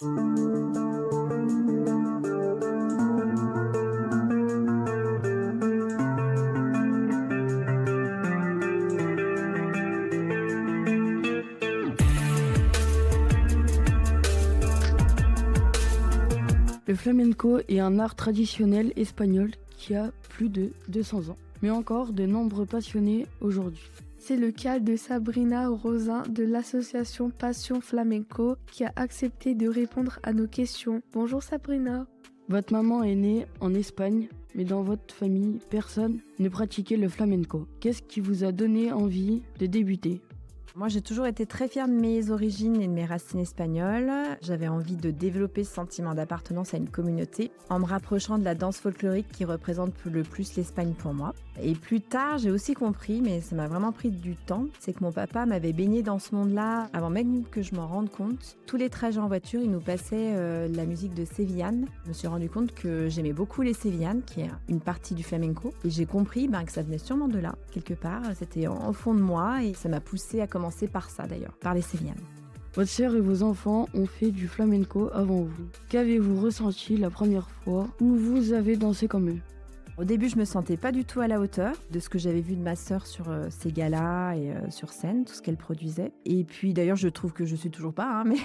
Le flamenco est un art traditionnel espagnol qui a plus de 200 ans, mais encore de nombreux passionnés aujourd'hui. C'est le cas de Sabrina Rosin de l'association Passion Flamenco qui a accepté de répondre à nos questions. Bonjour Sabrina. Votre maman est née en Espagne, mais dans votre famille, personne ne pratiquait le flamenco. Qu'est-ce qui vous a donné envie de débuter ? Moi, j'ai toujours été très fière de mes origines et de mes racines espagnoles. J'avais envie de développer ce sentiment d'appartenance à une communauté en me rapprochant de la danse folklorique qui représente le plus l'Espagne pour moi. Et plus tard, j'ai aussi compris, mais ça m'a vraiment pris du temps, c'est que mon papa m'avait baigné dans ce monde-là avant même que je m'en rende compte. Tous les trajets en voiture, il nous passait la musique de Sevillanes. Je me suis rendu compte que j'aimais beaucoup les Sevillanes, qui est une partie du flamenco. Et j'ai compris que ça venait sûrement de là, quelque part. C'était au fond de moi et ça m'a poussée à commencer par ça d'ailleurs, par les Sevillanes. Votre sœur et vos enfants ont fait du flamenco avant vous. Qu'avez-vous ressenti la première fois où vous avez dansé comme eux ? Au début, je me sentais pas du tout à la hauteur de ce que j'avais vu de ma sœur sur ses galas et sur scène, tout ce qu'elle produisait. Et puis d'ailleurs, je trouve que je suis toujours pas, mais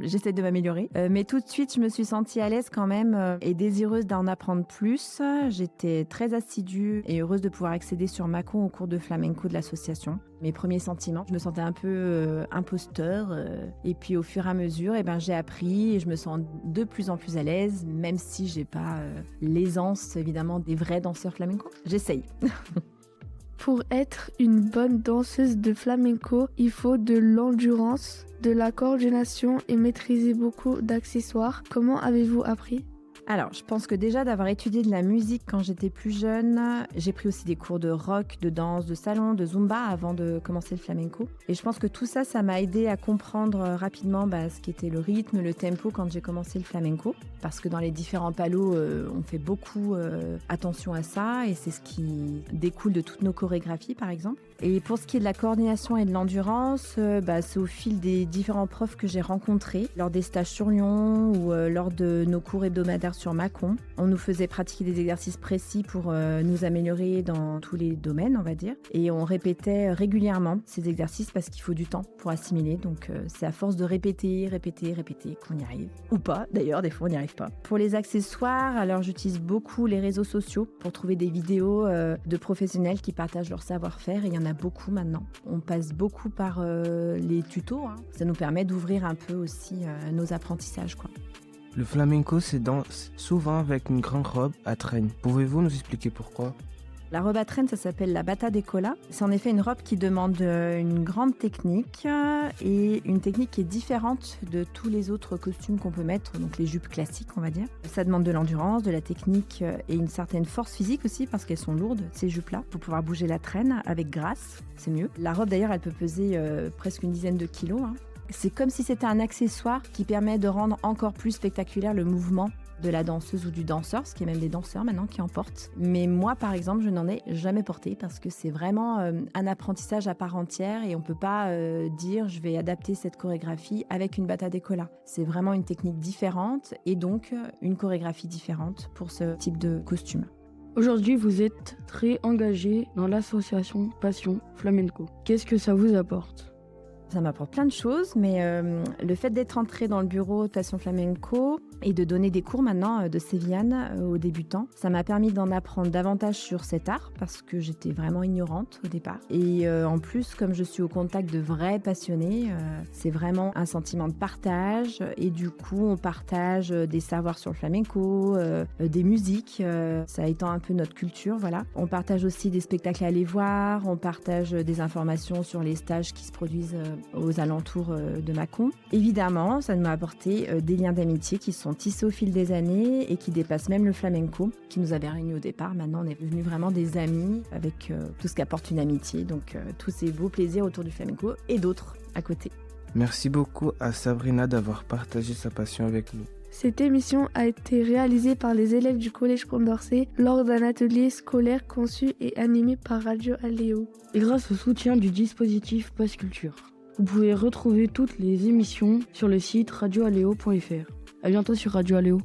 j'essaie de m'améliorer. Mais tout de suite, je me suis sentie à l'aise quand même et désireuse d'en apprendre plus. J'étais très assidue et heureuse de pouvoir accéder sur Mâcon au cours de flamenco de l'association. Mes premiers sentiments, je me sentais un peu imposteur. Et puis au fur et à mesure, j'ai appris et je me sens de plus en plus à l'aise, même si j'ai pas l'aisance évidemment des vrais danseurs flamenco. J'essaye. Pour être une bonne danseuse de flamenco, il faut de l'endurance, de la coordination et maîtriser beaucoup d'accessoires. Comment avez-vous appris ? Alors, je pense que déjà d'avoir étudié de la musique quand j'étais plus jeune, j'ai pris aussi des cours de rock, de danse, de salon, de zumba avant de commencer le flamenco. Et je pense que tout ça, ça m'a aidé à comprendre rapidement ce qu'était le rythme, le tempo quand j'ai commencé le flamenco. Parce que dans les différents palos, on fait beaucoup attention à ça et c'est ce qui découle de toutes nos chorégraphies par exemple. Et pour ce qui est de la coordination et de l'endurance, c'est au fil des différents profs que j'ai rencontrés lors des stages sur Lyon ou lors de nos cours hebdomadaires sur Mâcon. On nous faisait pratiquer des exercices précis pour nous améliorer dans tous les domaines, on va dire. Et on répétait régulièrement ces exercices parce qu'il faut du temps pour assimiler. Donc c'est à force de répéter qu'on y arrive. Ou pas, d'ailleurs, des fois on n'y arrive pas. Pour les accessoires, alors j'utilise beaucoup les réseaux sociaux pour trouver des vidéos de professionnels qui partagent leur savoir-faire. Et il y en a beaucoup maintenant. On passe beaucoup par les tutos. Ça nous permet d'ouvrir un peu aussi nos apprentissages, quoi. Le flamenco se danse souvent avec une grande robe à traîne. Pouvez-vous nous expliquer pourquoi ? La robe à traîne, ça s'appelle la bata de cola. C'est en effet une robe qui demande une grande technique et une technique qui est différente de tous les autres costumes qu'on peut mettre, donc les jupes classiques, on va dire. Ça demande de l'endurance, de la technique et une certaine force physique aussi parce qu'elles sont lourdes, ces jupes-là, pour pouvoir bouger la traîne avec grâce, c'est mieux. La robe d'ailleurs, elle peut peser presque une dizaine de kilos. C'est comme si c'était un accessoire qui permet de rendre encore plus spectaculaire le mouvement de la danseuse ou du danseur, ce qui est même des danseurs maintenant qui en portent. Mais moi, par exemple, je n'en ai jamais porté parce que c'est vraiment un apprentissage à part entière et on ne peut pas dire je vais adapter cette chorégraphie avec une bata de cola. C'est vraiment une technique différente et donc une chorégraphie différente pour ce type de costume. Aujourd'hui, vous êtes très engagé dans l'association Passion Flamenco. Qu'est-ce que ça vous apporte ? Ça m'apporte plein de choses, mais le fait d'être entrée dans le bureau de Passion Flamenco et de donner des cours maintenant de Sevillanes aux débutants, ça m'a permis d'en apprendre davantage sur cet art parce que j'étais vraiment ignorante au départ. Et en plus, comme je suis au contact de vrais passionnés, c'est vraiment un sentiment de partage et du coup, on partage des savoirs sur le flamenco, des musiques, ça étend un peu notre culture, voilà. On partage aussi des spectacles à aller voir, on partage des informations sur les stages qui se produisent aux alentours de Mâcon. Évidemment, ça m'a apporté des liens d'amitié qui sont tissés au fil des années et qui dépassent même le flamenco, qui nous avait réunis au départ. Maintenant, on est devenus vraiment des amis avec tout ce qu'apporte une amitié. Donc, tous ces beaux plaisirs autour du flamenco et d'autres à côté. Merci beaucoup à Sabrina d'avoir partagé sa passion avec nous. Cette émission a été réalisée par les élèves du Collège Condorcet lors d'un atelier scolaire conçu et animé par Radio Aléo. Et grâce au soutien du dispositif Pass Culture. Vous pouvez retrouver toutes les émissions sur le site radioaléo.fr. À bientôt sur Radio Aléo.